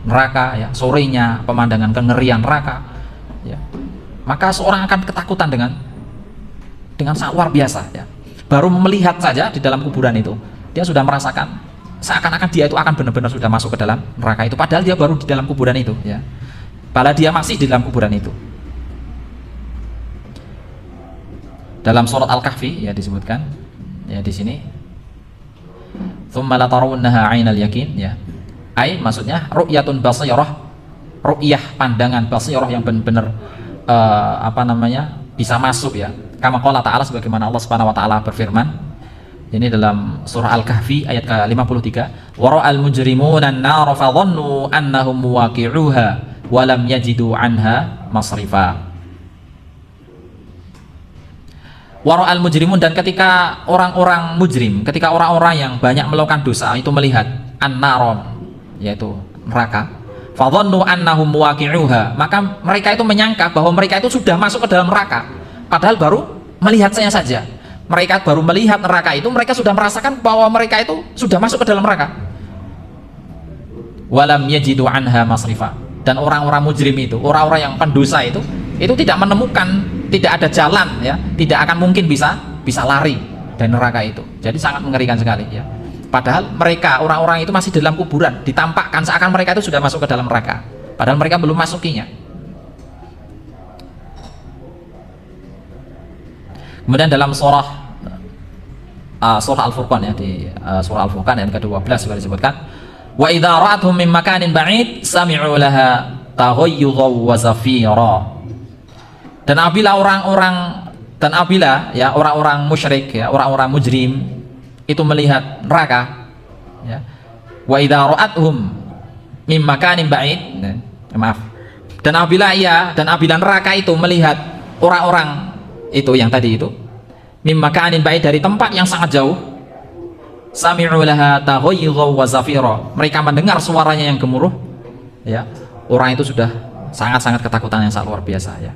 neraka, ya, sorenya pemandangan kengerian neraka, ya, maka seorang akan ketakutan dengan sangat luar biasa, ya. Baru melihat saja di dalam kuburan itu dia sudah merasakan seakan-akan dia itu akan benar-benar sudah masuk ke dalam neraka itu, padahal dia baru di dalam kuburan itu, ya. Padahal dia masih di dalam kuburan itu. Dalam surat Al-Kahfi, ya, disebutkan, ya, di sini tsumma la tarawunnaha 'ainal yaqin, ya. Ai maksudnya ru'yatun basirah, ru'yah pandangan basirah yang benar-benar bisa masuk, ya. Kama qala ta'ala, sebagaimana Allah Subhanahu wa taala berfirman ini dalam surah Al-Kahfi ayat ke-53, wa ra'al mujrimuna an-nar fa dhannu annahum muwaqi'uha wa lam yajidu 'anha masrifa. Wa ra'al mujrimun, dan ketika orang-orang mujrim, ketika orang-orang yang banyak melakukan dosa itu melihat an-nar, yaitu neraka, fa dhannu annahum muwaqi'uha, maka mereka itu menyangka bahwa mereka itu sudah masuk ke dalam neraka, padahal baru melihatnya saja. Mereka baru melihat neraka itu, mereka sudah merasakan bahwa mereka itu sudah masuk ke dalam neraka. Walam yajidu anha masrifa. Dan orang-orang mujrim itu, orang-orang yang pendosa itu tidak menemukan, tidak ada jalan, ya, tidak akan mungkin bisa lari dari neraka itu. Jadi sangat mengerikan sekali, ya. Padahal mereka, orang-orang itu masih dalam kuburan, ditampakkan seakan mereka itu sudah masuk ke dalam neraka, padahal mereka belum masukinya. Kemudian dalam surah Al-Furqan, ya, di surah Al-Furqan ayat ke-12 juga disebutkan, wa idza ra'atuhum min makanin ba'id sami'u laha taghayyudhan wa zafira. Dan apabila orang-orang musyrik, ya, orang-orang mujrim itu melihat neraka, ya, wa idza ra'atuhum min makanin ba'id, dan apabila neraka itu melihat orang-orang itu yang tadi itu mim makanin ba'id, dari tempat yang sangat jauh, sami'u laha taghayyudhan wa zafira, mereka mendengar suaranya yang gemuruh, ya, orang itu sudah sangat-sangat ketakutan yang sangat luar biasa, ya.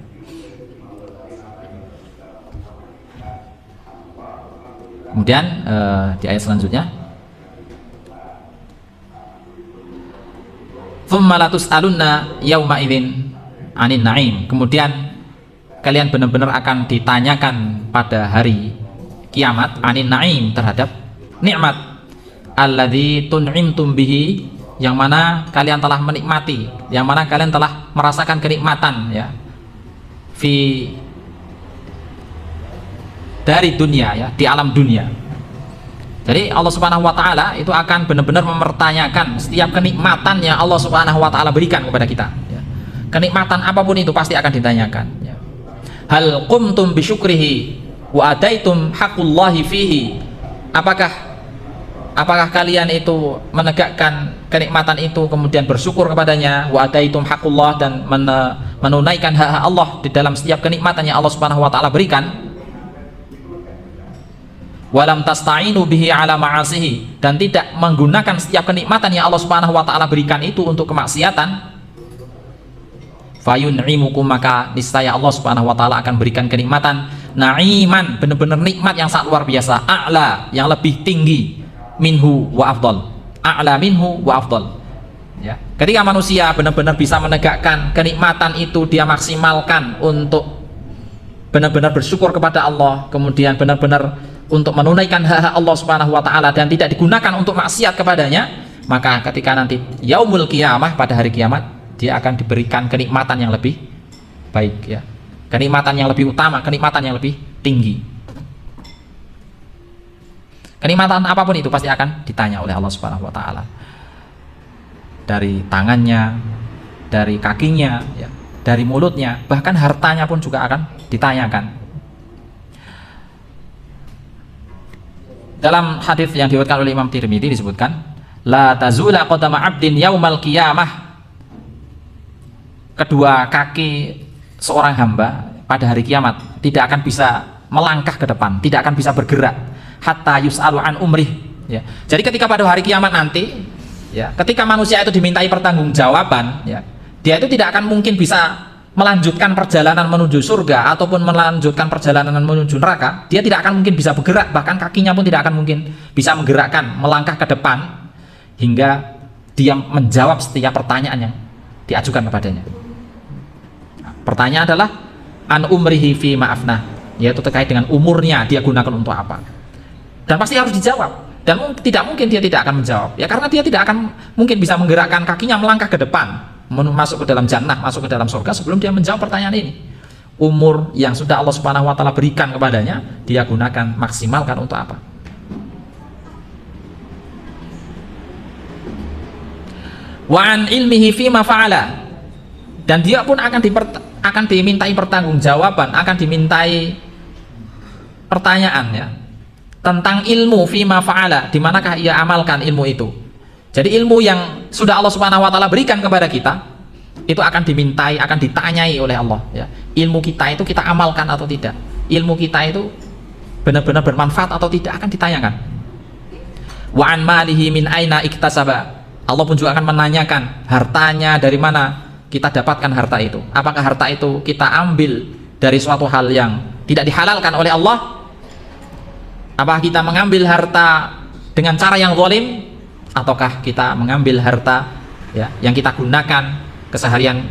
Kemudian di ayat selanjutnya, tsumma latus'alunna yauma idzin 'anin na'im, kemudian kalian benar-benar akan ditanyakan pada hari kiamat anin na'im, terhadap nikmat, alladzi tun'imtum bihi, yang mana kalian telah menikmati, yang mana kalian telah merasakan kenikmatan, ya, dari dunia, ya, di alam dunia. Jadi Allah Subhanahu wa taala itu akan benar-benar mempertanyakan setiap kenikmatan yang Allah Subhanahu wa taala berikan kepada kita, ya. Kenikmatan apapun itu pasti akan ditanyakan, ya. Hal qumtum bisyukrihi wa adaitum haqqullahi fihi apakah kalian itu menegakkan kenikmatan itu kemudian bersyukur kepadanya, wa ataitum haqqullah, dan menunaikan hak Allah di dalam setiap kenikmatan yang Allah Subhanahu wa taala berikan, walam tasta'inu bihi ala ma'asihi, dan tidak menggunakan setiap kenikmatan yang Allah Subhanahu wa taala berikan itu untuk kemaksiatan, fayun'imukum, maka niscaya Allah Subhanahu wa taala akan berikan kenikmatan na'iman, benar-benar nikmat yang sangat luar biasa, a'la, yang lebih tinggi, minhu wa afdal, a'la minhu wa afdal. Ya, ketika manusia benar-benar bisa menegakkan kenikmatan itu, dia maksimalkan untuk benar-benar bersyukur kepada Allah, kemudian benar-benar untuk menunaikan hak Allah Subhanahu wa taala dan tidak digunakan untuk maksiat kepadanya, maka ketika nanti yaumul qiyamah, pada hari kiamat, dia akan diberikan kenikmatan yang lebih baik, ya, kenikmatan yang lebih utama, kenikmatan yang lebih tinggi. Kenikmatan apapun itu pasti akan ditanya oleh Allah Subhanahu wa taala, dari tangannya, dari kakinya, ya, dari mulutnya, bahkan hartanya pun juga akan ditanyakan. Dalam hadis yang diriwayatkan oleh Imam Tirmidzi disebutkan, la tazula qadama 'abdin yaumal qiyamah, kedua kaki seorang hamba pada hari kiamat tidak akan bisa melangkah ke depan, tidak akan bisa bergerak, hatta yus'alu an umrih, ya. Jadi ketika pada hari kiamat nanti, ya, ketika manusia itu dimintai pertanggungjawaban, ya, dia itu tidak akan mungkin bisa melanjutkan perjalanan menuju surga ataupun melanjutkan perjalanan menuju neraka. Dia tidak akan mungkin bisa bergerak, bahkan kakinya pun tidak akan mungkin bisa menggerakkan, melangkah ke depan hingga dia menjawab setiap pertanyaan yang diajukan kepadanya. Pertanyaan adalah an umrihi fi ma'afnah, yaitu terkait dengan umurnya dia gunakan untuk apa, dan pasti harus dijawab. Dan tidak mungkin dia tidak akan menjawab, ya, karena dia tidak akan mungkin bisa menggerakkan kakinya melangkah ke depan, masuk ke dalam jannah, masuk ke dalam surga sebelum dia menjawab pertanyaan ini. Umur yang sudah Allah Subhanahu wa taala berikan kepadanya, dia gunakan, maksimalkan untuk apa? Wa an ilmihi fi ma fa'ala, dan dia pun akan dimintai pertanggungjawaban, akan dimintai pertanyaan, ya, tentang ilmu fi ma fa'ala, di manakah ia amalkan ilmu itu. Jadi ilmu yang sudah Allah Subhanahu wa taala berikan kepada kita itu akan dimintai, akan ditanyai oleh Allah, ya. Ilmu kita itu kita amalkan atau tidak, ilmu kita itu benar-benar bermanfaat atau tidak, akan ditanyakan. Wa an malihi min aina iktasaba, Allah pun juga akan menanyakan hartanya dari mana kita dapatkan harta itu. Apakah harta itu kita ambil dari suatu hal yang tidak dihalalkan oleh Allah? Apakah kita mengambil harta dengan cara yang zalim, ataukah kita mengambil harta, ya, yang kita gunakan keseharian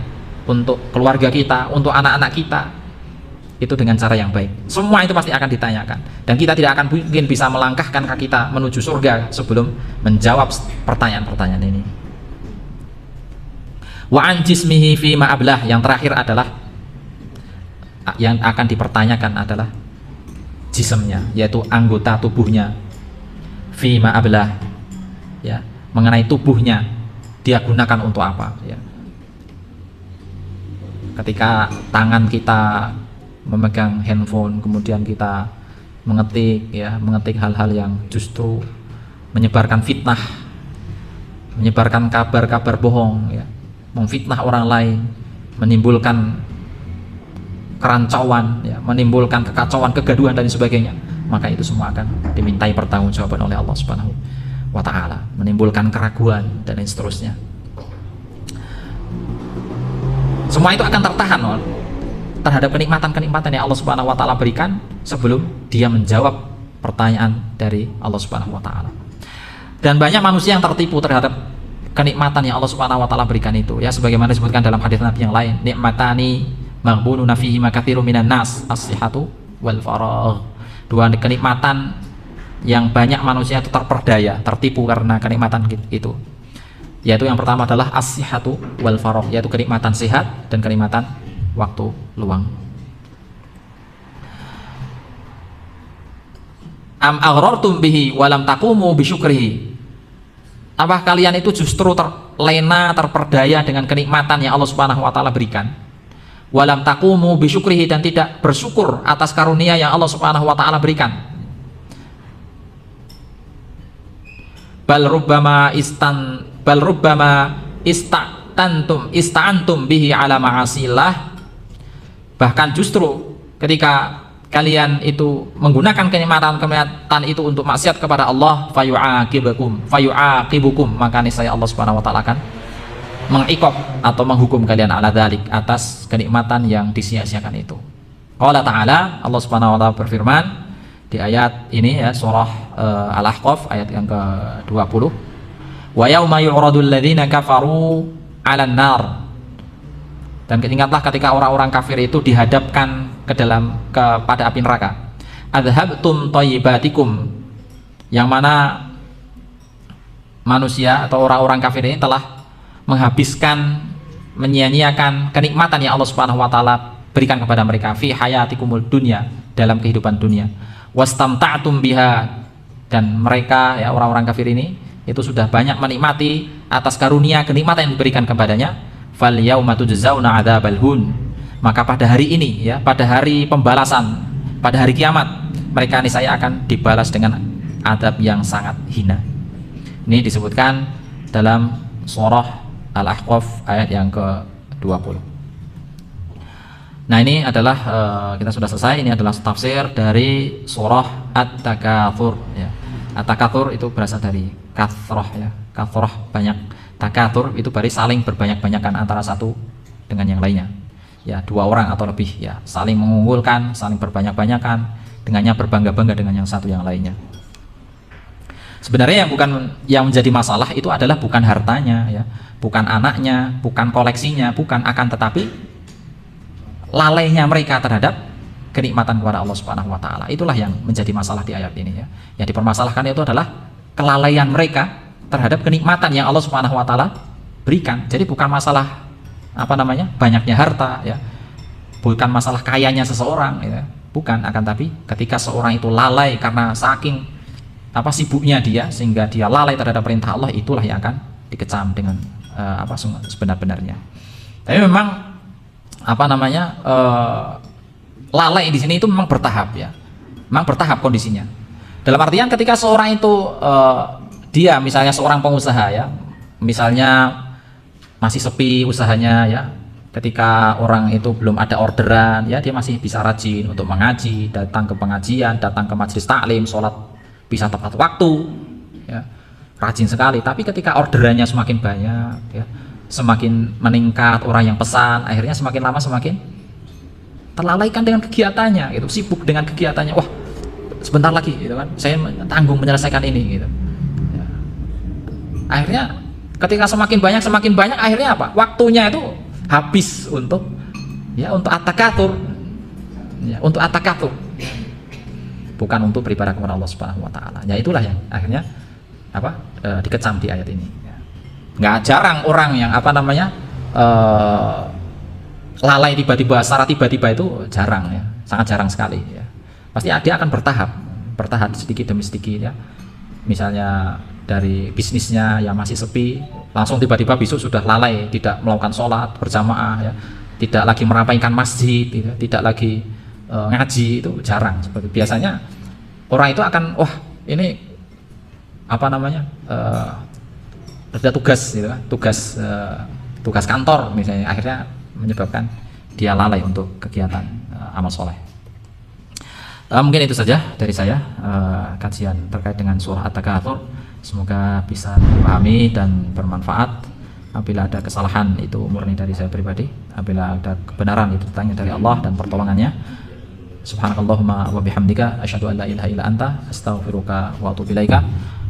untuk keluarga kita, untuk anak-anak kita, itu dengan cara yang baik? Semua itu pasti akan ditanyakan, dan kita tidak akan mungkin bisa melangkahkan kaki kita menuju surga sebelum menjawab pertanyaan-pertanyaan ini. Wa an jismihi fi ma ablah, yang terakhir adalah yang akan dipertanyakan adalah jismnya, yaitu anggota tubuhnya. Fi ma ablah, ya, mengenai tubuhnya, dia gunakan untuk apa, ya. Ketika tangan kita memegang handphone, kemudian kita mengetik, ya, mengetik hal-hal yang justru menyebarkan fitnah, menyebarkan kabar-kabar bohong, ya, memfitnah orang lain, menimbulkan kerancuan, ya, menimbulkan kekacauan, kegaduhan dan sebagainya, maka itu semua akan dimintai pertanggungjawaban oleh Allah Subhanahu wa ta'ala, menimbulkan keraguan dan lain seterusnya. Semua itu akan tertahan terhadap kenikmatan-kenikmatan yang Allah Subhanahu wa ta'ala berikan sebelum dia menjawab pertanyaan dari Allah Subhanahu wa ta'ala. Dan banyak manusia yang tertipu terhadap kenikmatan yang Allah Subhanahu wa ta'ala berikan itu, ya, sebagaimana disebutkan dalam hadis Nabi yang lain, nikmatani maghbununa fihi ma katsirun minan nas, as-sihhatu wal faragh. Dua kenikmatan yang banyak manusia itu terperdaya, tertipu karena kenikmatan itu, yaitu yang pertama adalah as-sihhatu wal faragh, yaitu kenikmatan sehat dan kenikmatan waktu luang. Am aghrartum bihi wa lam taqumu bi syukrihi, apa kalian itu justru terlena, terperdaya dengan kenikmatan yang Allah Subhanahu wa taala berikan, wa lam taqumu bi syukrihi, dan tidak bersyukur atas karunia yang Allah Subhanahu wa taala berikan. bal rubbama ista'antum bihi ala ma'asillah. Bahkan justru ketika kalian itu menggunakan kenikmatan itu untuk maksiat kepada Allah, fayu'aqibukum, maka niscaya Allah Subhanahu wa taala akan mengiqab atau menghukum kalian ala dzalik, atas kenikmatan yang disia-siakan itu. Qala ta'ala, Allah Subhanahu wa taala berfirman di ayat ini ya, surah Al-Ahqaf ayat yang ke-20. Wa yauma yu'radul ladzina kafaru 'alan nar. Dan ingatlah ketika orang-orang kafir itu dihadapkan kepada api neraka. Adhabtum thayyibatikum, yang mana manusia atau orang-orang kafir ini telah menghabiskan, menyia-nyiakan kenikmatan yang Allah Subhanahu wa taala berikan kepada mereka fi hayatikumul dunya, dalam kehidupan dunia. Wastamta'tum biha, dan mereka ya, orang-orang kafir ini itu sudah banyak menikmati atas karunia kenikmatan yang diberikan kepadanya. Fal yauma tujzauna adzabal hun, maka pada hari ini ya, pada hari pembalasan, pada hari kiamat, mereka niscaya akan dibalas dengan adab yang sangat hina. Ini disebutkan dalam surah Al-Ahqaf ayat yang ke-20. Nah, ini adalah kita sudah selesai. Ini adalah tafsir dari surah At-Takatsur ya. At-Takatsur itu berasal dari kathrah ya. Kathrah, banyak. Takatsur itu berarti saling berbanyak-banyakan antara satu dengan yang lainnya. Ya, dua orang atau lebih ya, saling mengunggulkan, saling berbanyak-banyakan, dengannya berbangga-bangga dengan yang satu yang lainnya. Sebenarnya yang menjadi masalah itu adalah bukan hartanya ya, bukan anaknya, bukan koleksinya, bukan, akan tetapi lalainya mereka terhadap kenikmatan kepada Allah Subhanahu wa taala. Itulah yang menjadi masalah di ayat ini ya. Yang dipermasalahkan itu adalah kelalaian mereka terhadap kenikmatan yang Allah Subhanahu wa taala berikan. Jadi bukan masalah banyaknya harta ya, bukan masalah kayanya seseorang ya, bukan, akan tapi ketika seorang itu lalai karena saking sibuknya dia sehingga dia lalai terhadap perintah Allah, itulah yang akan dikecam dengan sebenar-benarnya. Tapi memang lalai di sini itu memang bertahap ya, memang bertahap kondisinya. Dalam artian ketika seorang itu dia misalnya seorang pengusaha ya, misalnya masih sepi usahanya ya, ketika orang itu belum ada orderan ya, dia masih bisa rajin untuk mengaji, datang ke pengajian, datang ke majelis taklim, sholat bisa tepat waktu ya, rajin sekali. Tapi ketika orderannya semakin banyak ya, semakin meningkat orang yang pesan, akhirnya semakin lama semakin terlalaikan dengan kegiatannya gitu, sibuk dengan kegiatannya. Wah, sebentar lagi gitu kan, saya tanggung menyelesaikan ini gitu. Akhirnya ketika semakin banyak akhirnya waktunya itu habis untuk at-takatsur ya, untuk at-takatsur, bukan untuk beribadah kepada Allah Subhanahu wa taala. Ya, itulah yang akhirnya dikecam di ayat ini ya. Nggak jarang orang yang lalai secara tiba-tiba itu jarang ya, sangat jarang sekali ya. Pasti dia akan bertahap sedikit demi sedikit ya. Misalnya dari bisnisnya yang masih sepi, langsung tiba-tiba besok sudah lalai, tidak melakukan sholat berjamaah ya, tidak lagi merampaikan masjid ya, tidak lagi ngaji, itu jarang. Seperti biasanya orang itu akan ini ada tugas gitu kan, tugas kantor misalnya, akhirnya menyebabkan dia lalai untuk kegiatan amal soleh. Mungkin itu saja dari saya kajian terkait dengan surah At-Takatsur. Semoga bisa dipahami dan bermanfaat. Apabila ada kesalahan itu murni dari saya pribadi, apabila ada kebenaran itu datangnya dari Allah dan pertolongannya. Subhanakallahumma wa bihamdika asyhadu an la ilaha illa anta astaghfiruka wa atubu ilaika.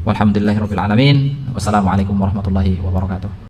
Walhamdulillahirabbil alamin. Wassalamualaikum warahmatullahi wabarakatuh.